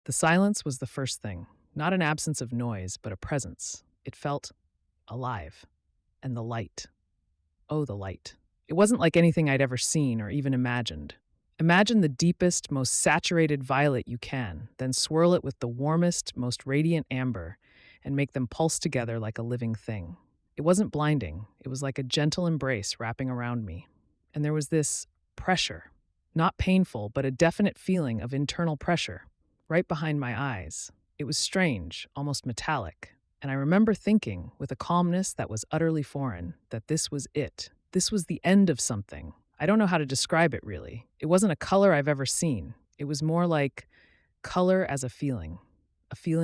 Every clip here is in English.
The silence was the first thing, not an absence of noise, but a presence. It felt alive. And the light. Oh, the light. It wasn't like anything I'd ever seen or even imagined. Imagine the deepest, most saturated violet you can, then swirl it with the warmest, most radiant amber, and make them pulse together like a living thing. It wasn't blinding, it was like a gentle embrace wrapping around me. And there was this pressure. Not painful, but a definite feeling of internal pressure, right behind my eyes. It was strange, almost metallic. And I remember thinking, with a calmness that was utterly foreign, that this was it. This was the end of something. I don't know how to describe it really. It wasn't a color I've ever seen. It was more like color as a feeling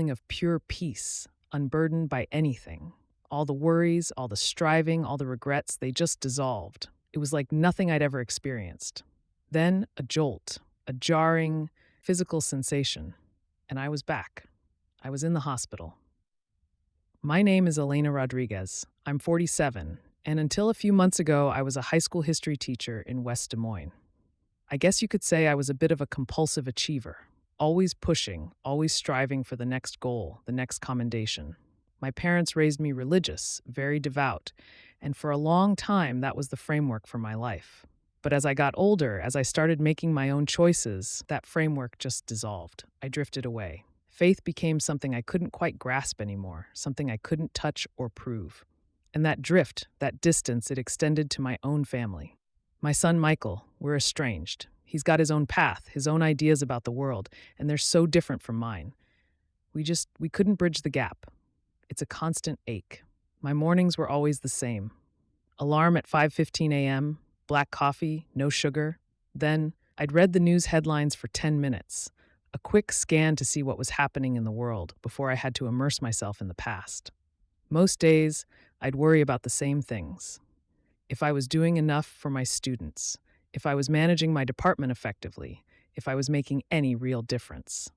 of pure peace, unburdened by anything. All the worries, all the striving, all the regrets, they just dissolved. It was like nothing I'd ever experienced. Then a jolt, a jarring, physical sensation, and I was back. I was in the hospital. My name is Elena Rodriges. I'm 47, and until a few months ago, I was a high school history teacher in West Des Moines. I guess you could say I was a bit of a compulsive achiever, always pushing, always striving for the next goal, the next commendation. My parents raised me religious, very devout, and for a long time that was the framework for my life. But as I got older, as I started making my own choices, that framework just dissolved. I drifted away. Faith became something I couldn't quite grasp anymore, something I couldn't touch or prove. And that drift, that distance, it extended to my own family. My son Michael, we're estranged. He's got his own path, his own ideas about the world, and they're so different from mine. We couldn't bridge the gap. It's a constant ache. My mornings were always the same. Alarm at 5:15 a.m., black coffee, no sugar. Then I'd read the news headlines for 10 minutes, a quick scan to see what was happening in the world before I had to immerse myself in the past. Most days, I'd worry about the same things. If I was doing enough for my students, if I was managing my department effectively, if I was making any real difference.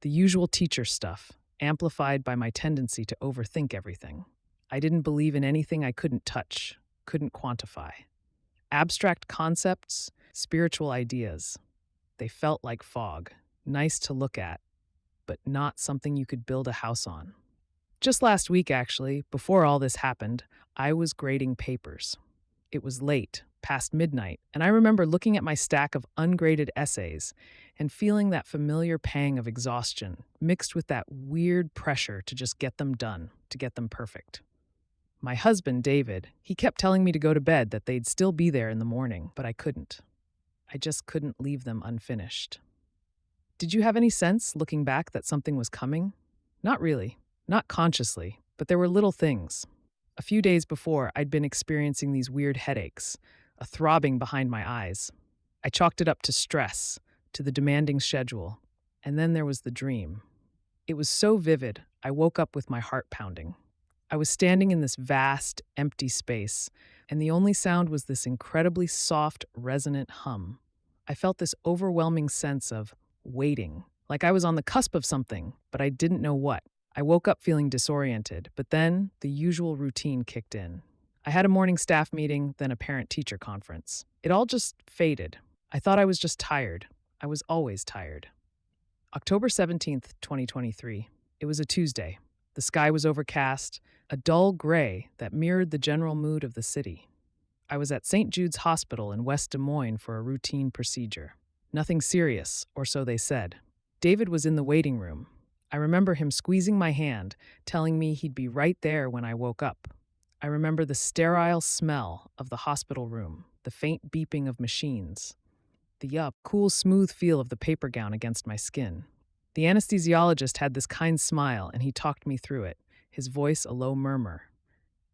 The usual teacher stuff, amplified by my tendency to overthink everything. I didn't believe in anything I couldn't touch, couldn't quantify. Abstract concepts, spiritual ideas. They felt like fog, nice to look at, but not something you could build a house on. Just last week, actually, before all this happened, I was grading papers. It was late, past midnight, and I remember looking at my stack of ungraded essays and feeling that familiar pang of exhaustion mixed with that weird pressure to just get them done, to get them perfect. My husband, David, he kept telling me to go to bed, that they'd still be there in the morning, but I couldn't. I just couldn't leave them unfinished. Did you have any sense, looking back, that something was coming? Not really, not consciously, but there were little things. A few days before, I'd been experiencing these weird headaches, a throbbing behind my eyes. I chalked it up to stress, to the demanding schedule. And then there was the dream. It was so vivid, I woke up with my heart pounding. I was standing in this vast, empty space, and the only sound was this incredibly soft, resonant hum. I felt this overwhelming sense of waiting, like I was on the cusp of something, but I didn't know what. I woke up feeling disoriented, but then the usual routine kicked in. I had a morning staff meeting, then a parent-teacher conference. It all just faded. I thought I was just tired. I was always tired. October 17th, 2023. It was a Tuesday. The sky was overcast, a dull gray that mirrored the general mood of the city. I was at St. Jude's Hospital in West Des Moines for a routine procedure. Nothing serious, or so they said. David was in the waiting room. I remember him squeezing my hand, telling me he'd be right there when I woke up. I remember the sterile smell of the hospital room, the faint beeping of machines, the cool, smooth feel of the paper gown against my skin. The anesthesiologist had this kind smile, and he talked me through it, his voice a low murmur.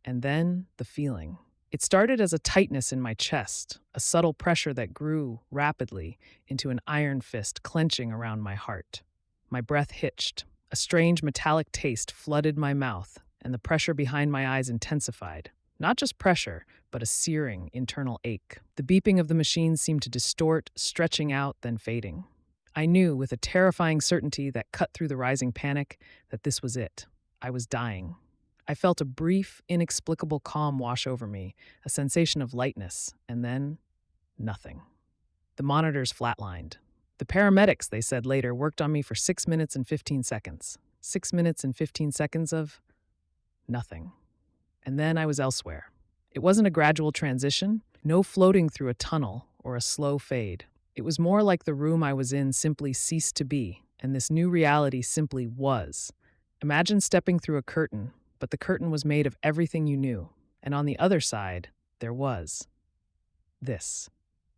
And then the feeling. It started as a tightness in my chest, a subtle pressure that grew rapidly into an iron fist clenching around my heart. My breath hitched. A strange metallic taste flooded my mouth, and the pressure behind my eyes intensified. Not just pressure, but a searing internal ache. The beeping of the machines seemed to distort, stretching out, then fading. I knew with a terrifying certainty that cut through the rising panic that this was it. I was dying. I felt a brief, inexplicable calm wash over me, a sensation of lightness, and then nothing. The monitors flatlined. The paramedics, they said later, worked on me for 6 minutes and 15 seconds. 6 minutes and 15 seconds of nothing. And then I was elsewhere. It wasn't a gradual transition, no floating through a tunnel or a slow fade. It was more like the room I was in simply ceased to be, and this new reality simply was. Imagine stepping through a curtain, but the curtain was made of everything you knew, and on the other side, there was this.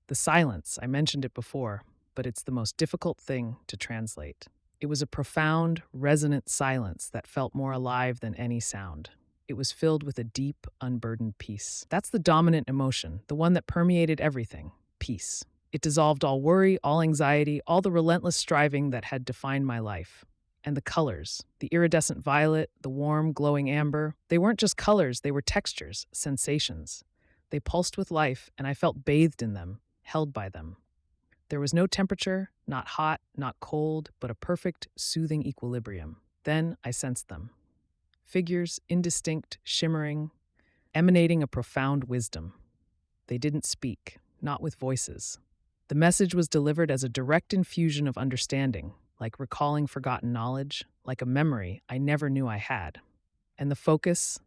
The silence, I mentioned it before, but it's the most difficult thing to translate. It was a profound, resonant silence that felt more alive than any sound. It was filled with a deep, unburdened peace. That's the dominant emotion, the one that permeated everything: peace. It dissolved all worry, all anxiety, all the relentless striving that had defined my life. And the colors, the iridescent violet, the warm, glowing amber, they weren't just colors, they were textures, sensations. They pulsed with life, and I felt bathed in them, held by them. There was no temperature, not hot, not cold, but a perfect, soothing equilibrium. Then I sensed them. Figures, indistinct, shimmering, emanating a profound wisdom. They didn't speak, not with voices. The message was delivered as a direct infusion of understanding, like recalling forgotten knowledge, like a memory I never knew I had. And the focus,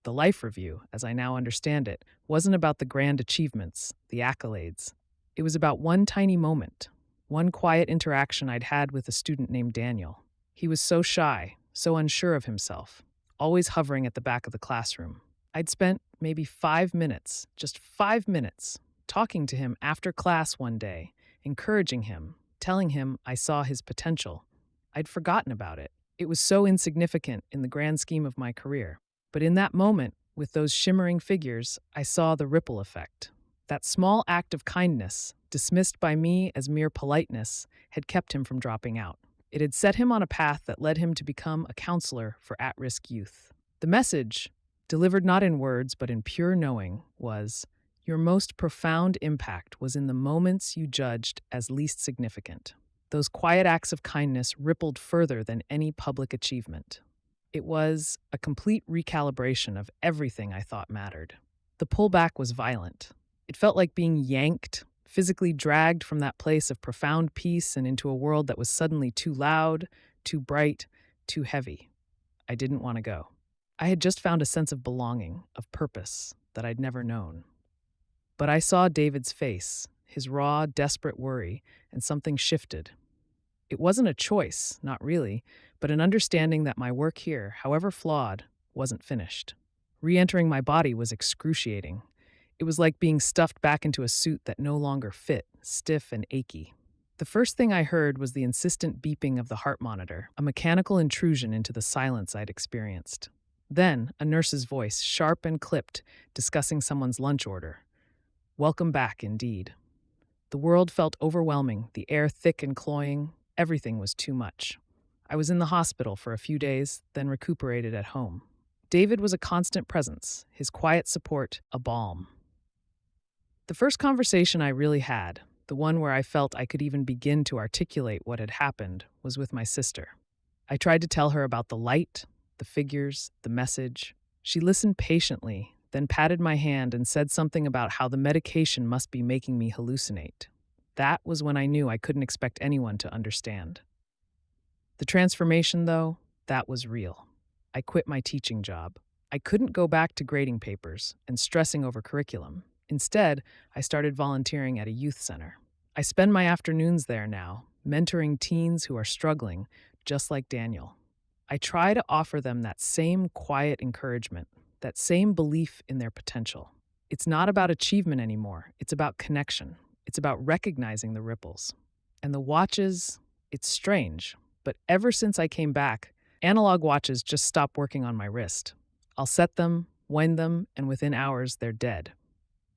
the life review, as I now understand it, wasn't about the grand achievements, the accolades. It was about one tiny moment, one quiet interaction I'd had with a student named Daniel. He was so shy, so unsure of himself, always hovering at the back of the classroom. I'd spent maybe 5 minutes, just 5 minutes, talking to him after class one day, encouraging him, telling him I saw his potential. I'd forgotten about it. It was so insignificant in the grand scheme of my career. But in that moment, with those shimmering figures, I saw the ripple effect. That small act of kindness, dismissed by me as mere politeness, had kept him from dropping out. It had set him on a path that led him to become a counselor for at-risk youth. The message, delivered not in words but in pure knowing, was, your most profound impact was in the moments you judged as least significant. Those quiet acts of kindness rippled further than any public achievement. It was a complete recalibration of everything I thought mattered. The pullback was violent. It felt like being yanked, physically dragged from that place of profound peace and into a world that was suddenly too loud, too bright, too heavy. I didn't want to go. I had just found a sense of belonging, of purpose, that I'd never known. But I saw David's face, his raw, desperate worry, and something shifted. It wasn't a choice, not really, but an understanding that my work here, however flawed, wasn't finished. Re-entering my body was excruciating. It was like being stuffed back into a suit that no longer fit, stiff and achy. The first thing I heard was the insistent beeping of the heart monitor, a mechanical intrusion into the silence I'd experienced. Then, a nurse's voice, sharp and clipped, discussing someone's lunch order. Welcome back, indeed. The world felt overwhelming, the air thick and cloying. Everything was too much. I was in the hospital for a few days, then recuperated at home. David was a constant presence, his quiet support a balm. The first conversation I really had, the one where I felt I could even begin to articulate what had happened, was with my sister. I tried to tell her about the light, the figures, the message. She listened patiently, then patted my hand and said something about how the medication must be making me hallucinate. That was when I knew I couldn't expect anyone to understand. The transformation, though, that was real. I quit my teaching job. I couldn't go back to grading papers and stressing over curriculum. Instead, I started volunteering at a youth center. I spend my afternoons there now, mentoring teens who are struggling, just like Daniel. I try to offer them that same quiet encouragement, that same belief in their potential. It's not about achievement anymore. It's about connection. It's about recognizing the ripples. And the watches, it's strange, but ever since I came back, analog watches just stop working on my wrist. I'll set them, wind them, and within hours, they're dead.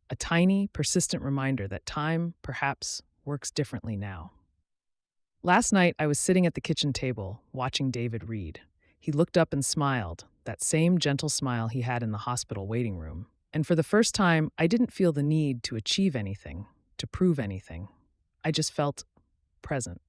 A tiny, persistent reminder that time, perhaps, works differently now. Last night, I was sitting at the kitchen table, watching David read. He looked up and smiled, that same gentle smile he had in the hospital waiting room. And for the first time, I didn't feel the need to achieve anything, to prove anything. I just felt present.